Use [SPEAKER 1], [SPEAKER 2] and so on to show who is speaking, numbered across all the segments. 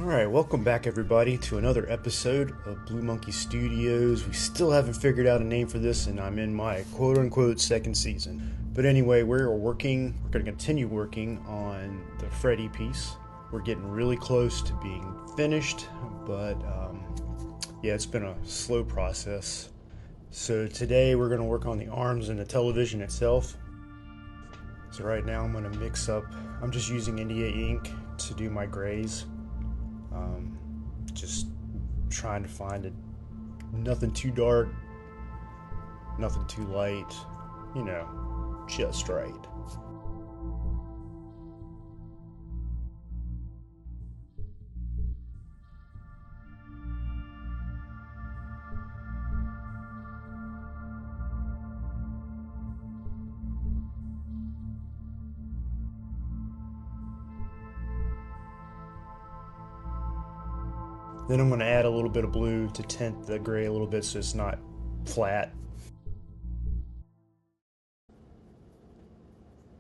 [SPEAKER 1] Alright, welcome back everybody to another episode of Blue Monkey Studios. We still haven't figured out a name for this, and I'm in my quote-unquote second season. But anyway, we're going to continue working on the Freddy piece. We're getting really close to being finished, but yeah, it's been a slow process. So today we're going to work on the arms and the television itself. So right now I'm going to mix up, I'm just using India ink to do my grays. Just trying to find it, nothing too dark, nothing too light, just right. Then I'm going to add a little bit of blue to tint the gray a little bit so it's not flat.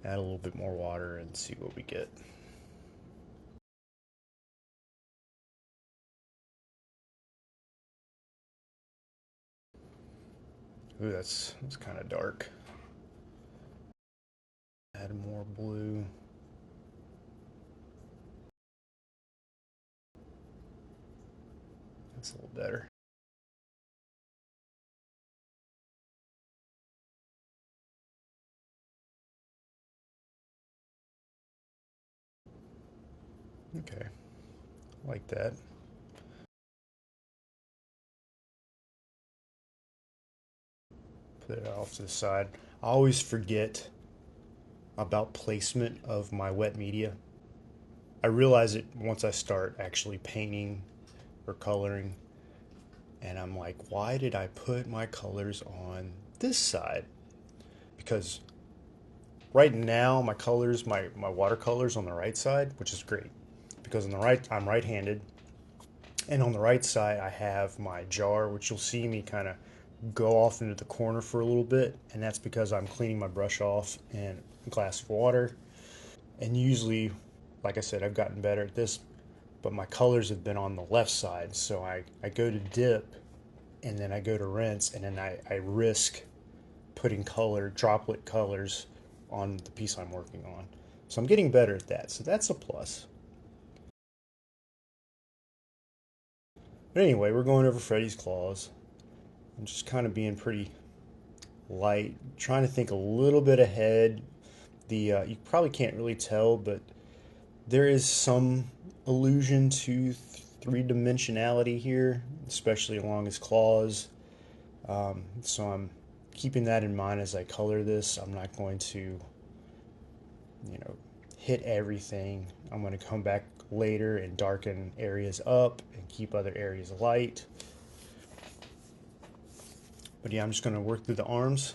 [SPEAKER 1] Add a little bit more water and see what we get. Ooh, that's kind of dark. Add more blue. That's a little better. Okay, like that. Put it off to the side. I always forget about placement of my wet media. I realize it once I start actually painting or coloring, and I'm like, why did I put my colors on this side? Because right now my colors, my watercolors on the right side, which is great because on the right I'm right-handed, and on the right side I have my jar, which you'll see me kind of go off into the corner for a little bit, and that's because I'm cleaning my brush off in a glass of water. And usually, like I said, I've gotten better at this, but my colors have been on the left side, so I go to dip and then I go to rinse, and then I risk putting droplet colors on the piece I'm working on. So I'm getting better at that, so that's a plus. But anyway, we're going over Freddy's claws. I'm just kind of being pretty light, trying to think a little bit ahead. You probably can't really tell, but there is some allusion to three-dimensionality here, especially along his claws. So I'm keeping that in mind as I color this. I'm not going to, hit everything. I'm going to come back later and darken areas up and keep other areas light. But yeah, I'm just going to work through the arms.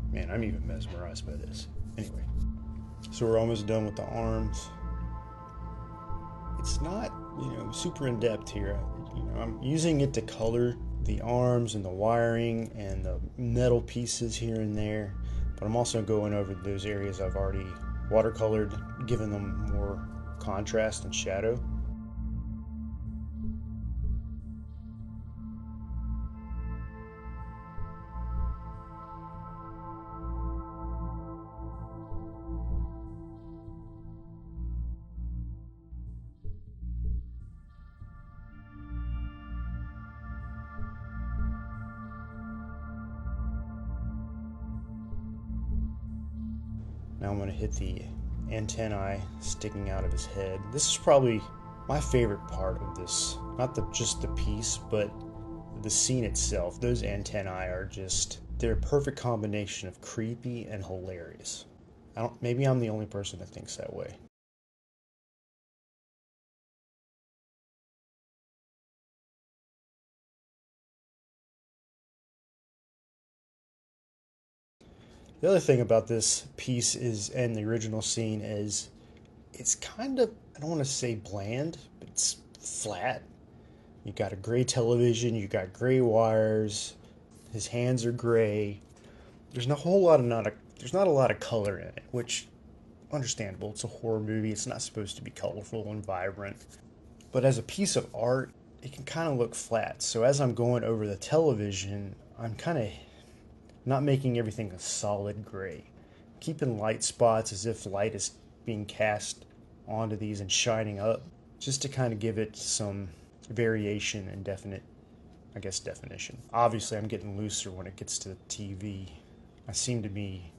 [SPEAKER 1] Man, I'm even mesmerized by this. Anyway, so we're almost done with the arms. It's not, super in depth here. I'm using it to color the arms and the wiring and the metal pieces here and there, but I'm also going over those areas I've already watercolored, giving them more contrast and shadow. Now I'm going to hit the antennae sticking out of his head. This is probably my favorite part of this. Not just the piece, but the scene itself. Those antennae are they're a perfect combination of creepy and hilarious. Maybe I'm the only person that thinks that way. The other thing about this piece is, and the original scene is, it's kind of, I don't want to say bland, but it's flat. You got a gray television, you got gray wires, his hands are gray. There's not a whole lot of there's not a lot of color in it, which understandable. It's a horror movie. It's not supposed to be colorful and vibrant. But as a piece of art, it can kind of look flat. So as I'm going over the television, I'm kind of not making everything a solid gray. Keeping light spots as if light is being cast onto these and shining up, just to kind of give it some variation and definite, I guess, definition. Obviously, I'm getting looser when it gets to the TV. I seem to be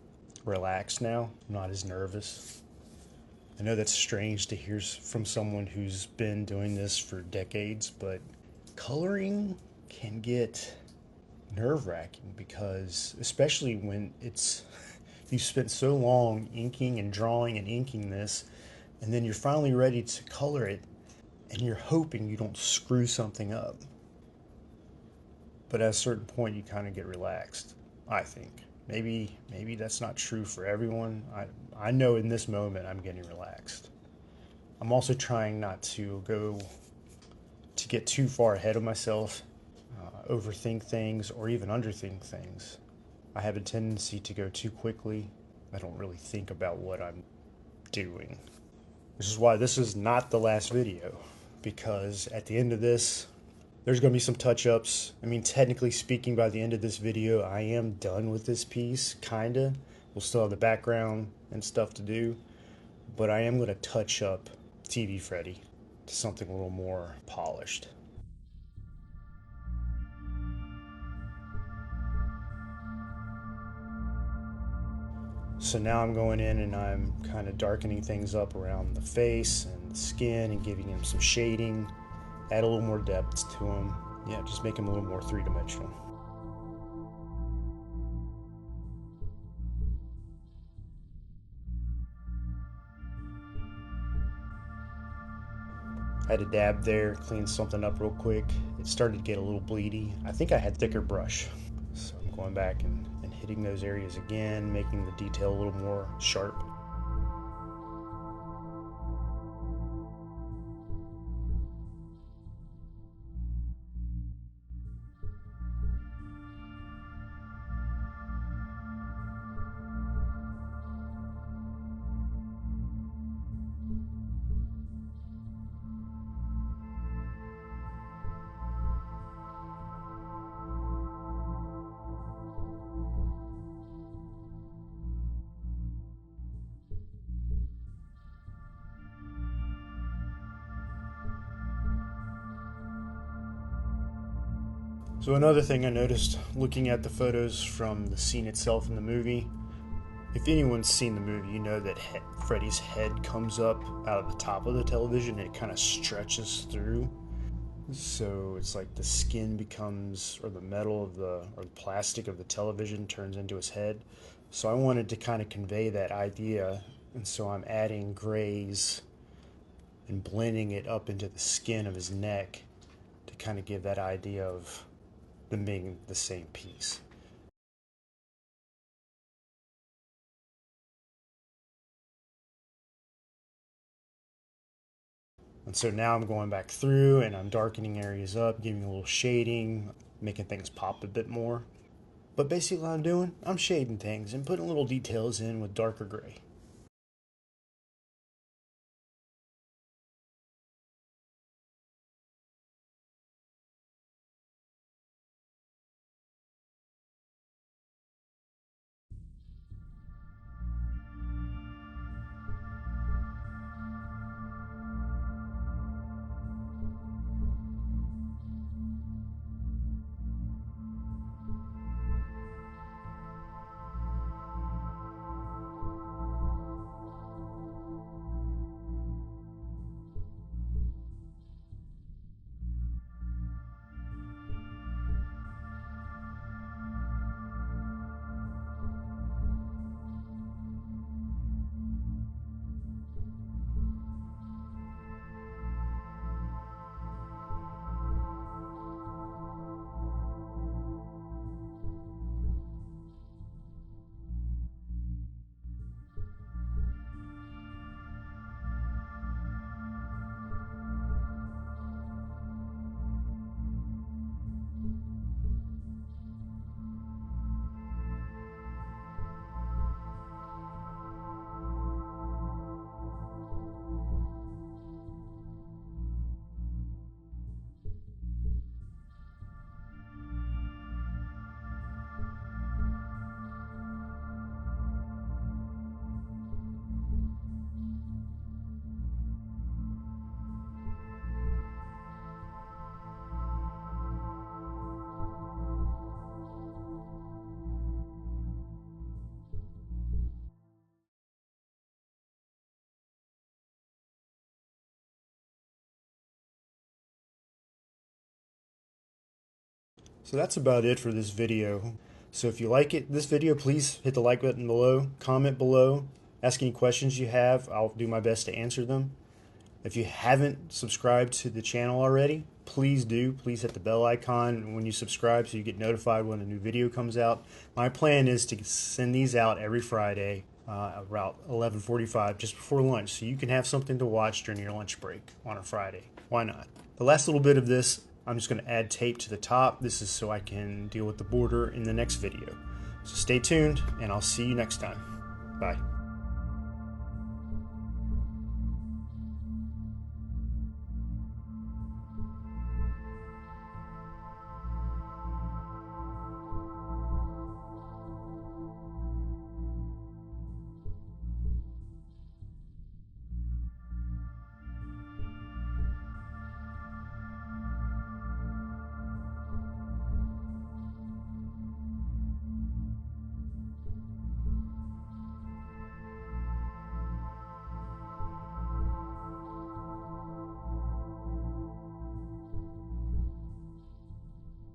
[SPEAKER 1] relaxed now, I'm not as nervous. I know that's strange to hear from someone who's been doing this for decades, but coloring can get nerve wracking because, especially when it's you've spent so long inking and drawing and inking this, and then you're finally ready to color it, and you're hoping you don't screw something up. But at a certain point, you kind of get relaxed, I think. Maybe that's not true for everyone. I know in this moment I'm getting relaxed. I'm also trying not to get too far ahead of myself, overthink things, or even underthink things. I have a tendency to go too quickly. I don't really think about what I'm doing. This is why this is not the last video, because at the end of this, there's going to be some touch-ups. I mean, technically speaking, by the end of this video, I am done with this piece, kinda. We'll still have the background and stuff to do, but I am going to touch up TV Freddy to something a little more polished. So now I'm going in and I'm kind of darkening things up around the face and the skin and giving him some shading, add a little more depth to him. Yeah, just make him a little more three-dimensional. I had to dab there, clean something up real quick. It started to get a little bleedy. I think I had thicker brush. So I'm going back and hitting those areas again, making the detail a little more sharp. So another thing I noticed looking at the photos from the scene itself in the movie, if anyone's seen the movie, you know that Freddy's head comes up out of the top of the television and it kind of stretches through. So it's like the skin becomes, or the metal of or the plastic of the television turns into his head. So I wanted to kind of convey that idea, and so I'm adding grays and blending it up into the skin of his neck to kind of give that idea of them being the same piece. And so now I'm going back through and I'm darkening areas up, giving a little shading, making things pop a bit more. But basically what I'm doing, I'm shading things and putting little details in with darker gray. So that's about it for this video. So if you like this video, please hit the like button below, comment below, ask any questions you have. I'll do my best to answer them. If you haven't subscribed to the channel already, please do. Please hit the bell icon when you subscribe so you get notified when a new video comes out. My plan is to send these out every Friday around 11:45, just before lunch, so you can have something to watch during your lunch break on a Friday. Why not? The last little bit of this, I'm just going to add tape to the top. This is so I can deal with the border in the next video. So stay tuned, and I'll see you next time. Bye.